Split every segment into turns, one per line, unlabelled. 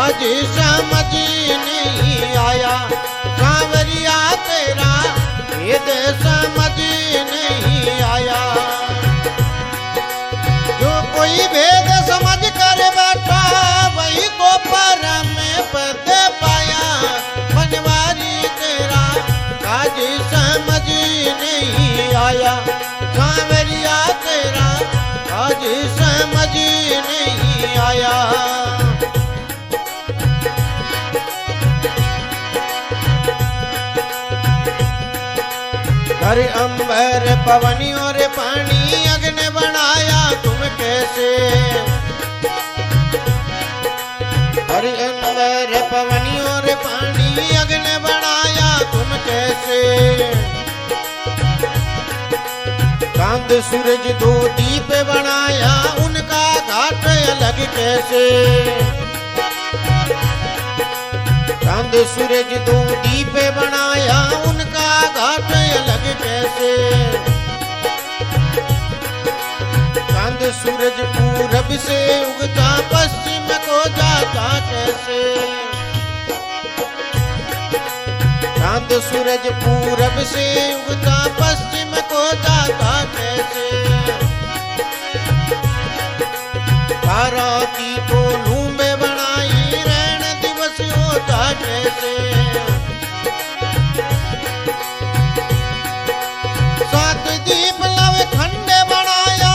आज समझ नहीं आया सांवरिया तेरा भेद समझ नहीं आया। जो कोई भेद समझ कर बैठा वही को परम पद पाया। बनवारी तेरा आज समझ नहीं आया सांवरिया तेरा आज समझ नहीं आया। हर अंबर पवनी और पानी अग्नि बनाया तुम कैसे। हर अंबर पवनी और पानी अग्नि बनाया तुम कैसे। चांद सूरज दो दीप बनाया उनका घाट अलग कैसे। चांद सूरज दो दीप बनाया उनका घाट अलग कैसे। चांद सूरज पूरब से उगता पश्चिम को जाता कैसे। चांद सूरज पूरब से उगता पश्चिम को जाता कैसे। तारा की तो लूंबे बनाई रैन दिवस होता कैसे। सात दीप लव खंडे बनाया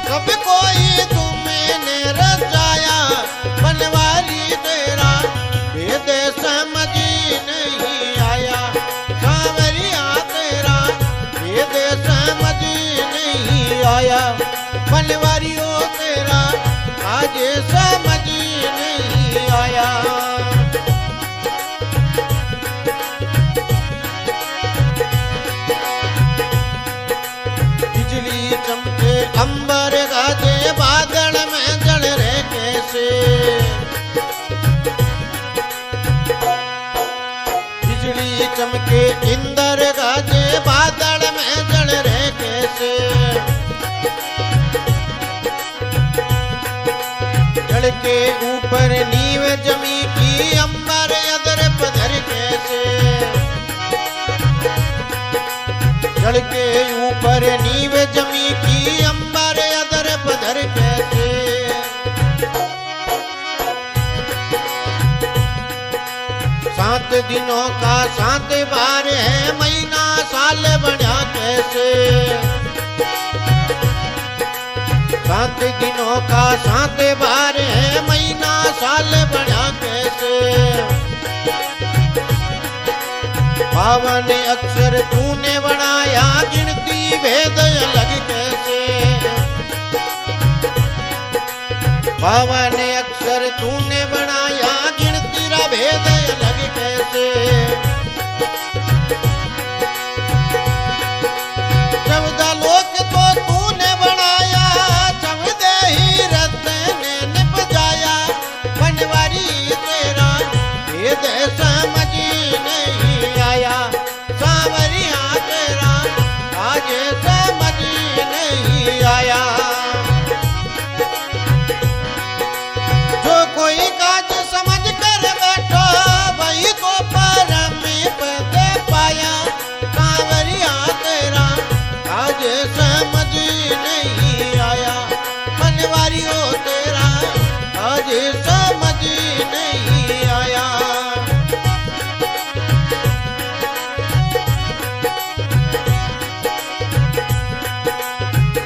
सब कोई तुमने रचाया। बनवारी तेरा भेद समझ नहीं आया सांवरिया तेरा भेद समझ नहीं आया। बनवारियों तेरा आज समझ नहीं आया। बिजली चमके अंबर गाजे बादल में जल रहे कैसे। बिजली चमके इंदर गाजे बादल में जल रहे कैसे। जड़ के ऊपर नींव जमी की अंबर अदर पधर कैसे। जड़ के ऊपर नींव जमी की अंबर अदर पधर कैसे। सात दिनों का सात बार है महीना साल बढ़ा कैसे। सात दिनों का सात बार है महीना साल बढ़ा कैसे। पावन अक्षर तूने बनाया गिनती भेद अलग कैसे। पावन अक्षर तूने बनाया गिनती रा भेद अलग कैसे। चौदह लोक तो तूने बनाया चौदह ही रत्न ने निपजाया। बनवारी तेरा भेद समझ नहीं आया सांवरिया तेरा आज समझ नहीं आया। जो कोई काज समझ कर बैठा वही को परम पद पाया। सांवरिया तेरा आज समझ नहीं आया। बनवारियों तेरा आज समझ नहीं आया।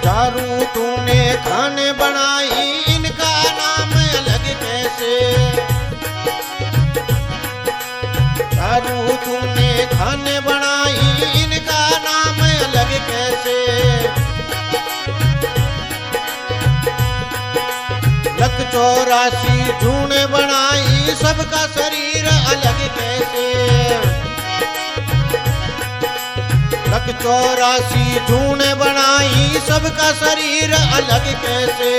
चारू तूने खाने बनाई इनका नाम अलग कैसे। चारू तूने खाने बनाई इनका नाम अलग कैसे। लख 84 जूने बनाई सबका शरीर अलग कैसे। लख 84 जूने बनाई सबका शरीर अलग कैसे।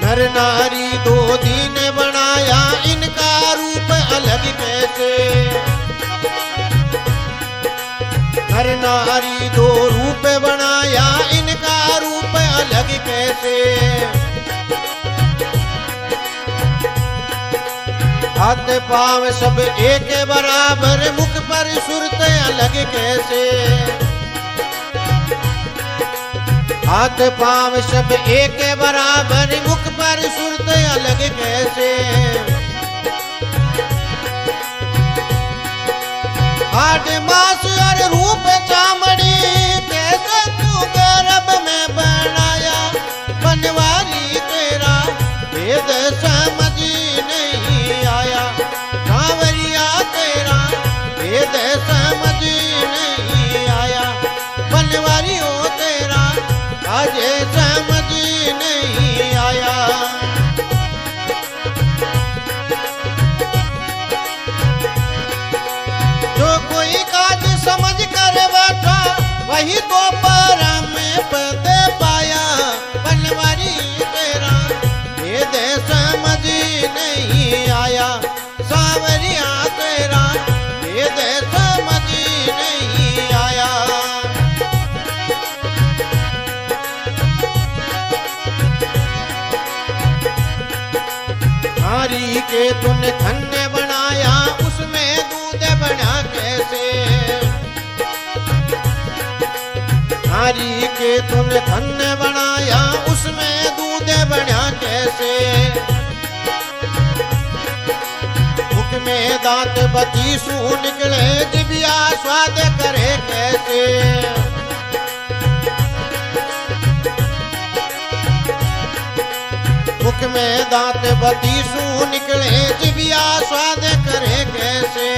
नर नारी दो दिन बनाया इनका रूप अलग कैसे। नर नारी दो रूप बनाया इनका रूप अलग कैसे। हाथ पाँव सब एक बराबर, मुख पर सुरत अलग कैसे। हाथ पाँव सब एक बराबर, मुख पर सुरत अलग कैसे। हाथ मास और रूप चामड़ी, कैसे तू गर्भ में बनाया। बनवारी तेरा भेद समझ नहीं आया। सांवरिया तेरा भेद समझ नहीं आया। बनवारी हो तेरा आज समझ नहीं आया। जो कोई काज समझ कर बैठा, वही तो परम पद पाया। बनवारी तेरा भेद समझ नहीं आया। सांवरिया तेरा भेद समझ नहीं आया। नारी के तूने धन्य बनाया, उसमें दूध बना कैसे। नारी के तूने धन्य बनाया, उसमें दूध बना कैसे। मुख में दांत बतीसू निकले, जिभिया स्वाद करे कैसे। मुख में दांत बतीसू निकले, जिभिया स्वाद करे कैसे।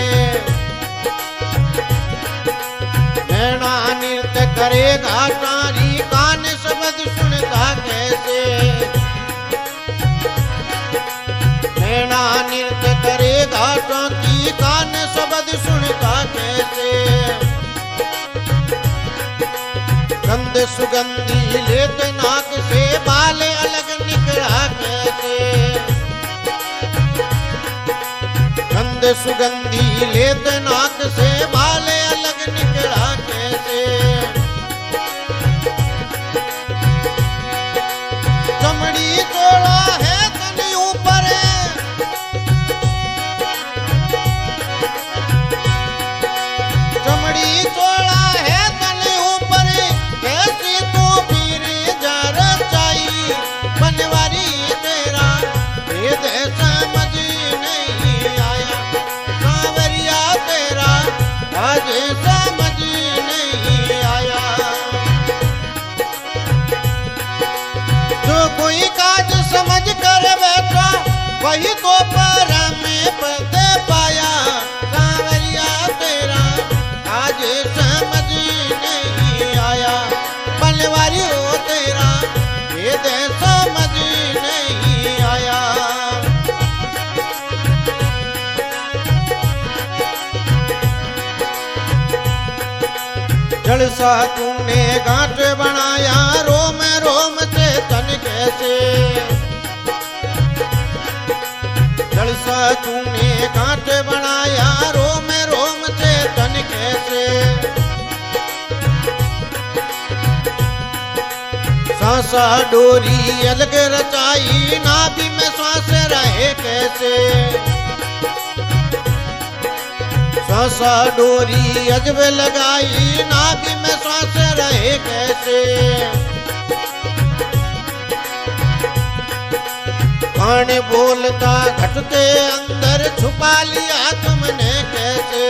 नैना नृत्य करेगा नारी, कान शब्द सुनता कैसे। नैना नृत्य करेगा टाकी, कान शब्द सुनता कैसे। गंध सुगंधी लेत नाक से, बाल अलग निकला कैसे। गंध सुगंधी लेत नाक से, बाल अलग निकला कैसे। चमड़ी चोला है तन ऊपर, चमड़ी चोला है तन ऊपर, कैसी तू फिर जा रचाई। बनवारी तेरा भेद समझ नहीं आया। सांवरिया तेरा आज समझ नहीं आया। जो कोई काज समझ कर बैठा, वही तो परम पद पाया। सांवरिया तेरा आज समझ नहीं आया। बनवारी हो तेरा भेद समझ नहीं आया। जलसा तूने गांठ बनाया, रोम रोम से तन कैसे। जलसा तूने गांठ बनाया, रोम रोम से तन कैसे। सांसा डोरी अलग रचाई, नाभि में श्वास रहे कैसे। सांसा डोरी अजब लगाई, नाभि में श्वास रहे कैसे। कान बोलता घट के अंदर, छुपा लिया तुमने कैसे।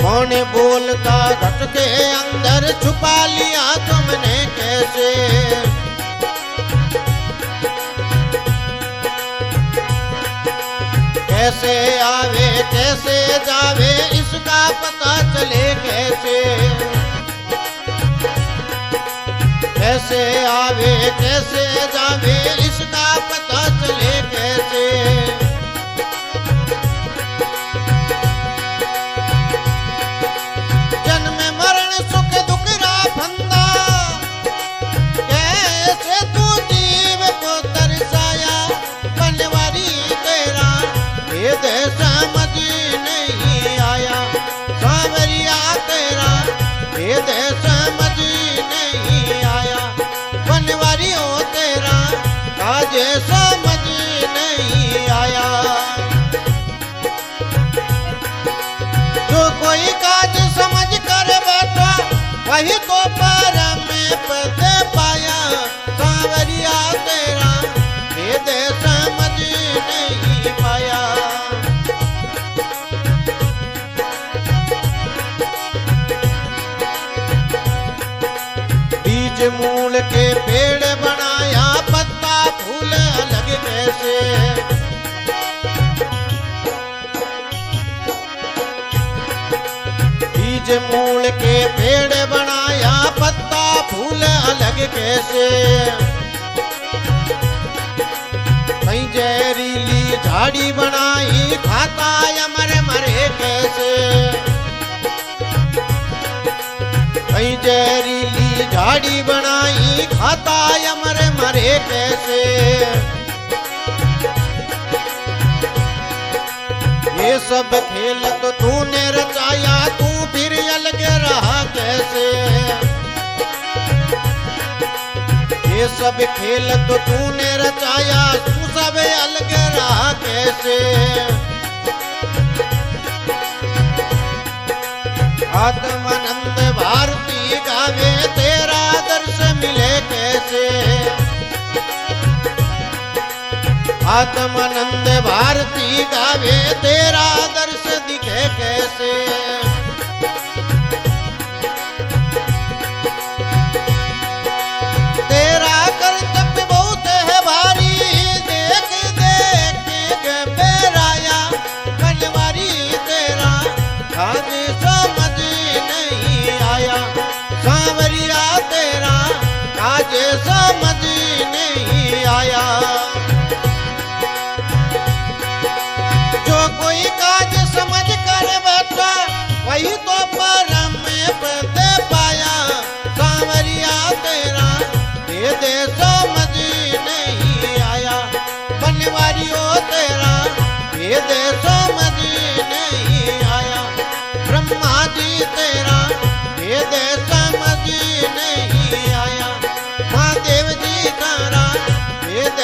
कौन बोलता घट के अंदर, छुपा लिया तुमने कैसे। कैसे आवे कैसे जावे, इसका पता चले कैसे। कैसे आवे कैसे जावे, इसका पता चले कैसे। जन्म मरण सुख दुख रा फंदा, कैसे तू जीव को तरसाया। बनवारी तेरा भेद समझ नहीं आया। सांवरिया तेरा भेद समझ नहीं आया। बनवारी हो तेरा वही तो परम पद पाया सांवरिया तेरा भेद समझ नहीं पाया। बीज मूल के पेड़ बनाया पत्ता फूल अलग कैसे। बीज मूल के पेड़ बनाया पत्ता फूल अलग कैसे। कहीं जहरीली झाड़ी बनाई खाता अमर मरे कैसे। कहीं जहरीली झाड़ी बनाई खाता अमर मरे कैसे। ये सब खेल तो तूने रचाया तू फिर अलग रहा कैसे। ये सब खेल तो तूने रचाया तू सब अलग रहा कैसे। आत्मानंद भारती गावे तेरा दर्श मिले कैसे। आत्मानंद भारती गावे तेरा दर्श दिखे कैसे। तेरा कर्तव्य बहुत है भारी देख देख के घबराया बनवारी तेरा आज समझ नहीं आया। सांवरिया तेरा आज समझ नहीं आया। समझ कर बैठा वही तो परम पद पाया सांवरिया तेरा भेद समझ नहीं आया। बनवारियों तेरा भेद समझ नहीं आया। ब्रह्मा जी तेरा भेद समझ नहीं आया। महादेव जी तेरा भेद